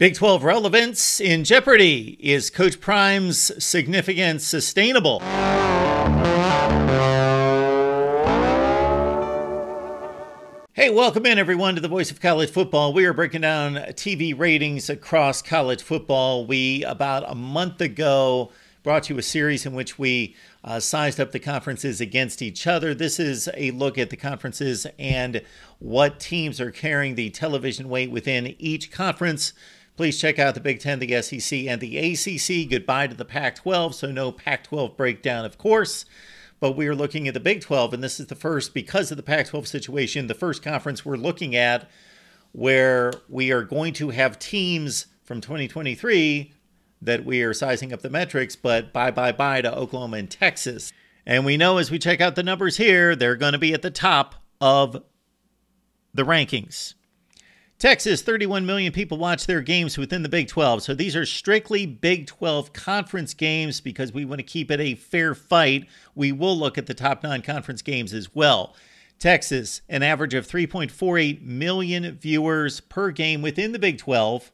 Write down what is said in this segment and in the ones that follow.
Big 12 relevance in jeopardy. Is Coach Prime's significance sustainable? Hey, welcome in everyone to the Voice of College Football. We are breaking down TV ratings across college football. We, about a month ago, brought you a series in which we sized up the conferences against each other. This is a look at the conferences and what teams are carrying the television weight within each conference. Please check out the Big Ten, the SEC, and the ACC. Goodbye to the Pac-12, so no Pac-12 breakdown, of course. But we are looking at the Big 12, and this is the first, because of the Pac-12 situation, the first conference we're looking at where we are going to have teams from 2023 that we are sizing up the metrics, but bye to Oklahoma and Texas. And we know as we check out the numbers here, they're going to be at the top of the rankings. Texas, 31 million people watch their games within the Big 12. So these are strictly Big 12 conference games because we want to keep it a fair fight. We will look at the top non-conference games as well. Texas, an average of 3.48 million viewers per game within the Big 12.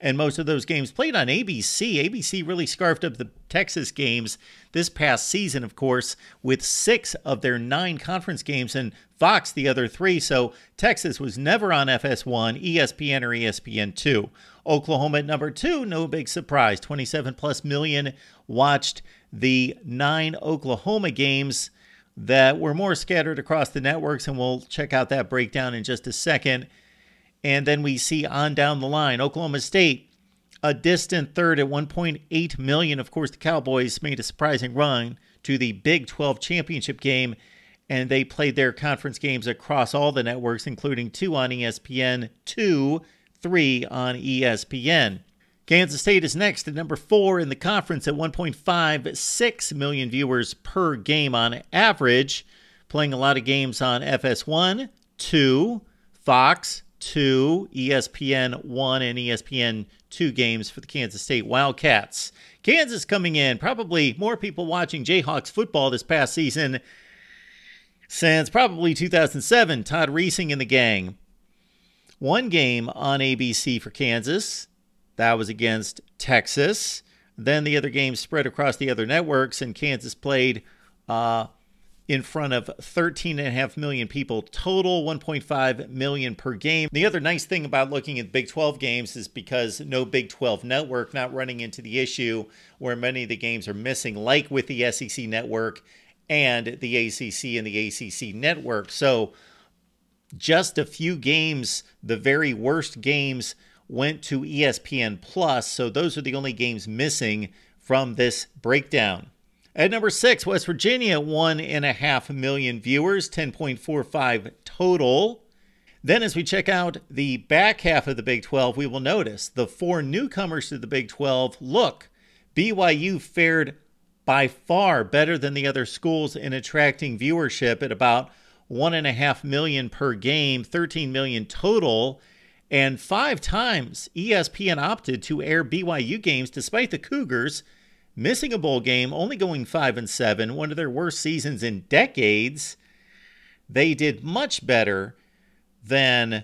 And most of those games played on ABC. ABC really scarfed up the Texas games this past season, of course, with 6 of their 9 conference games and Fox the other 3. So Texas was never on FS1, ESPN, or ESPN2. Oklahoma at number 2, no big surprise. 27+ million watched the 9 Oklahoma games that were more scattered across the networks, and we'll check out that breakdown in just a second. And then we see on down the line, Oklahoma State, a distant third at 1.8 million. Of course, the Cowboys made a surprising run to the Big 12 championship game, and they played their conference games across all the networks, including 2 on ESPN, 3 on ESPN. Kansas State is next at number 4 in the conference at 1.56 million viewers per game on average, playing a lot of games on FS1, 2, Fox, 2, ESPN 1, and ESPN 2 games for the Kansas State Wildcats. Kansas coming in, probably more people watching Jayhawks football this past season since probably 2007. Todd Reesing and the gang. 1 game on ABC for Kansas. That was against Texas. Then the other games spread across the other networks, and Kansas played in front of 13.5 million people total, 1.5 million per game. The other nice thing about looking at Big 12 games is because no Big 12 network, not running into the issue where many of the games are missing, like with the SEC network and the ACC and the ACC network. So just a few games, the very worst games, went to ESPN+. So those are the only games missing from this breakdown. At number 6, West Virginia, 1.5 million viewers, 10.45 total. Then as we check out the back half of the Big 12, we will notice the 4 newcomers to the Big 12. Look, BYU fared by far better than the other schools in attracting viewership at about 1.5 million per game, 13 million total. And 5 times ESPN opted to air BYU games despite the Cougars missing a bowl game, only going 5-7, one of their worst seasons in decades. They did much better than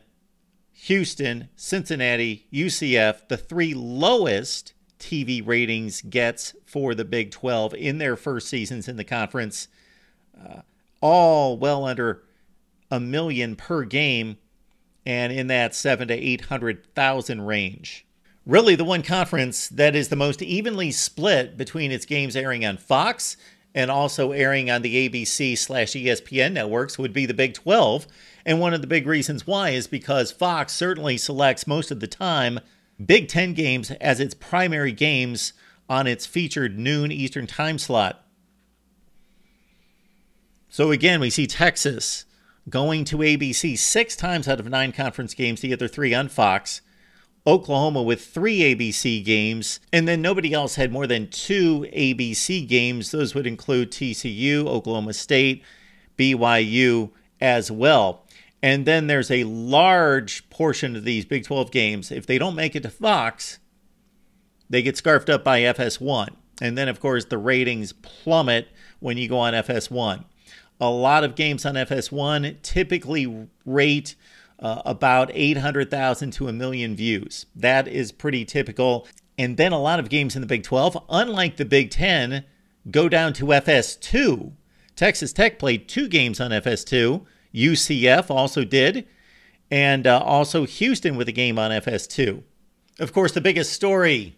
Houston, Cincinnati, UCF, the 3 lowest TV ratings gets for the Big 12 in their first seasons in the conference, all well under 1 million per game, and in that 700,000 to 800,000 range. Really, the one conference that is the most evenly split between its games airing on Fox and also airing on the ABC/ESPN networks would be the Big 12. And one of the big reasons why is because Fox certainly selects most of the time Big 10 games as its primary games on its featured noon Eastern time slot. So again, we see Texas going to ABC 6 times out of 9 conference games, the other 3 on Fox. Oklahoma with 3 ABC games, and then nobody else had more than 2 ABC games. Those would include TCU, Oklahoma State, BYU as well. And then there's a large portion of these Big 12 games. If they don't make it to Fox, they get scarfed up by FS1. And then, of course, the ratings plummet when you go on FS1. A lot of games on FS1 typically rate about 800,000 to 1 million views. That is pretty typical. And then a lot of games in the Big 12, unlike the Big 10, go down to FS2. Texas Tech played 2 games on FS2. UCF also did. And also Houston with a game on FS2. Of course, the biggest story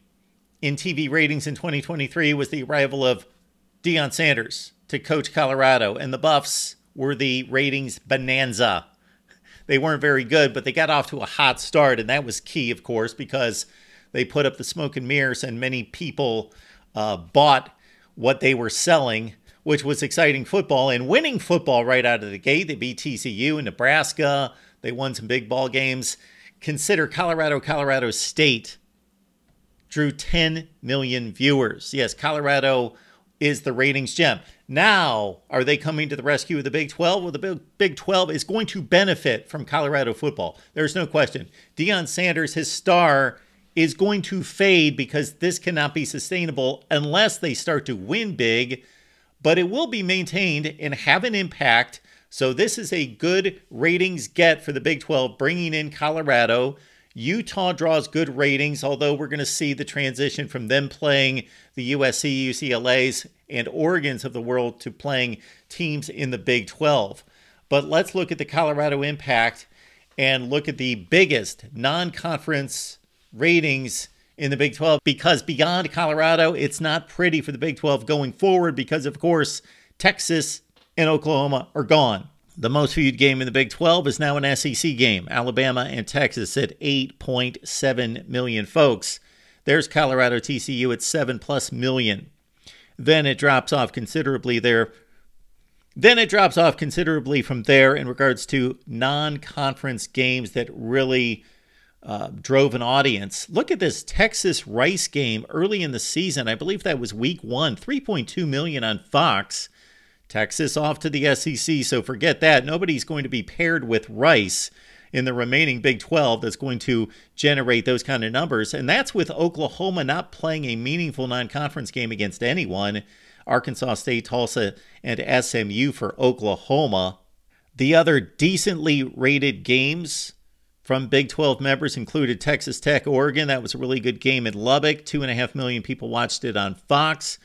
in TV ratings in 2023 was the arrival of Deion Sanders to coach Colorado. And the Buffs were the ratings bonanza. They weren't very good, but they got off to a hot start. And that was key, of course, because they put up the smoke and mirrors and many people bought what they were selling, which was exciting football and winning football right out of the gate. They beat TCU and Nebraska. They won some big ball games. Consider Colorado State drew 10 million viewers. Yes, Colorado is the ratings gem. Now, are they coming to the rescue of the Big 12? Well, the Big 12 is going to benefit from Colorado football. There's no question. Deion Sanders, his star, is going to fade because this cannot be sustainable unless they start to win big, but it will be maintained and have an impact. So this is a good ratings get for the Big 12, bringing in Colorado. Utah draws good ratings, although we're going to see the transition from them playing the USC, UCLAs, and Oregons of the world to playing teams in the Big 12. But let's look at the Colorado impact and look at the biggest non-conference ratings in the Big 12, because beyond Colorado, it's not pretty for the Big 12 going forward because, of course, Texas and Oklahoma are gone. The most viewed game in the Big 12 is now an SEC game, Alabama and Texas at 8.7 million folks. There's Colorado TCU at 7+ million. Then it drops off considerably there. Then it drops off considerably from there in regards to non-conference games that really drove an audience. Look at this Texas-Rice game early in the season. I believe that was week 1, 3.2 million on Fox. Texas off to the SEC, so forget that. Nobody's going to be paired with Rice in the remaining Big 12 that's going to generate those kind of numbers. And that's with Oklahoma not playing a meaningful non-conference game against anyone. Arkansas State, Tulsa, and SMU for Oklahoma. The other decently rated games from Big 12 members included Texas Tech, Oregon. That was a really good game in Lubbock. 2.5 million people watched it on Fox.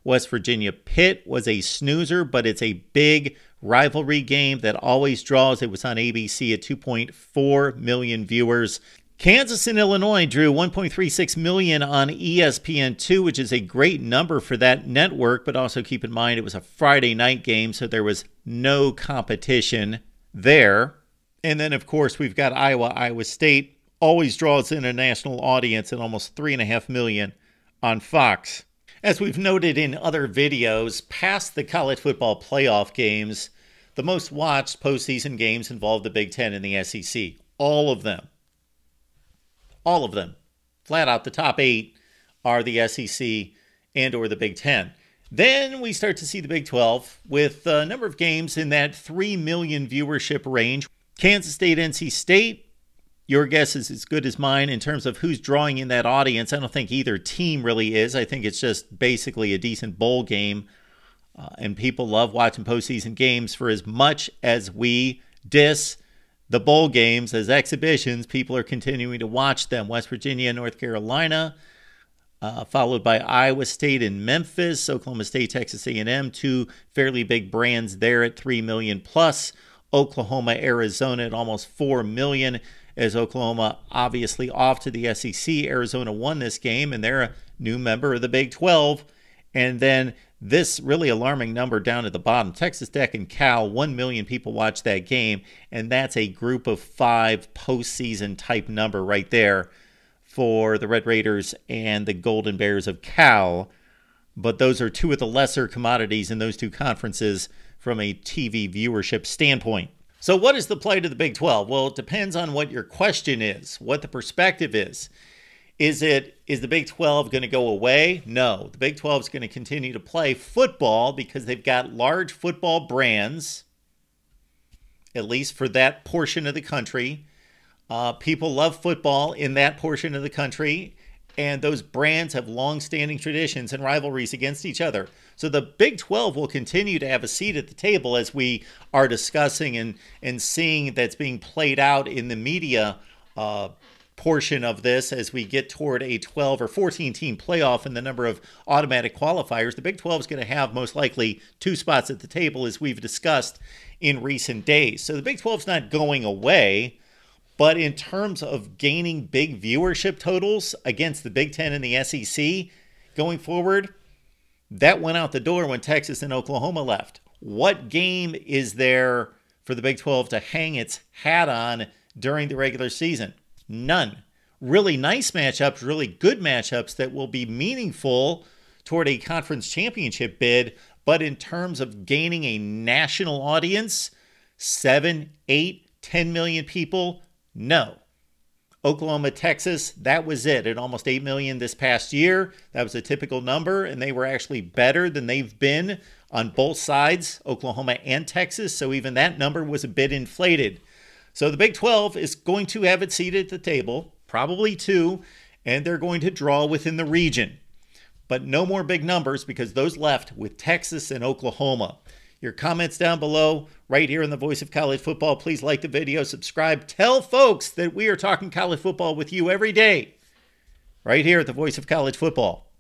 West Virginia Pitt was a snoozer, but it's a big rivalry game that always draws. It was on ABC at 2.4 million viewers. Kansas and Illinois drew 1.36 million on ESPN2, which is a great number for that network, but also keep in mind it was a Friday night game, so there was no competition there. And then, of course, we've got Iowa State. Always draws in a national audience at almost 3.5 million on Fox. As we've noted in other videos, past the college football playoff games, the most watched postseason games involve the Big 10 and the SEC. All of them. All of them. Flat out, the top 8 are the SEC and or the Big 10. Then we start to see the Big 12 with a number of games in that 3 million viewership range. Kansas State, NC State. Your guess is as good as mine in terms of who's drawing in that audience. I don't think either team really is. I think it's just basically a decent bowl game. And people love watching postseason games. For as much as we diss the bowl games as exhibitions, people are continuing to watch them. West Virginia, North Carolina, followed by Iowa State and Memphis. Oklahoma State, Texas A&M, 2 fairly big brands there at 3 million plus. Oklahoma, Arizona at almost 4 million. As Oklahoma obviously off to the SEC. Arizona won this game, and they're a new member of the Big 12. And then this really alarming number down at the bottom. Texas Tech and Cal, 1 million people watched that game, and that's a group of 5 postseason type number right there for the Red Raiders and the Golden Bears of Cal. But those are 2 of the lesser commodities in those 2 conferences from a TV viewership standpoint. So what is the plight of the Big 12? Well, it depends on what your question is, what the perspective is. Is the Big 12 going to go away? No. The Big 12 is going to continue to play football because they've got large football brands, at least for that portion of the country. People love football in that portion of the country. And those brands have long-standing traditions and rivalries against each other. So the Big 12 will continue to have a seat at the table as we are discussing and seeing that's being played out in the media portion of this as we get toward a 12 or 14 team playoff and the number of automatic qualifiers. The Big 12 is going to have most likely 2 spots at the table, as we've discussed in recent days. So the Big 12 is not going away. But in terms of gaining big viewership totals against the Big Ten and the SEC going forward, that went out the door when Texas and Oklahoma left. What game is there for the Big 12 to hang its hat on during the regular season? None. Really nice matchups, really good matchups that will be meaningful toward a conference championship bid. But in terms of gaining a national audience, 7, 8, 10 million people, no. Oklahoma, Texas, that was it at almost 8 million this past year. That was a typical number, and they were actually better than they've been on both sides, Oklahoma and Texas. So even that number was a bit inflated. So the Big 12 is going to have its seat at the table, probably 2, and they're going to draw within the region. But no more big numbers because those left with Texas and Oklahoma. Your comments down below, right here in the Voice of College Football. Please like the video, subscribe. Tell folks that we are talking college football with you every day, right here at the Voice of College Football.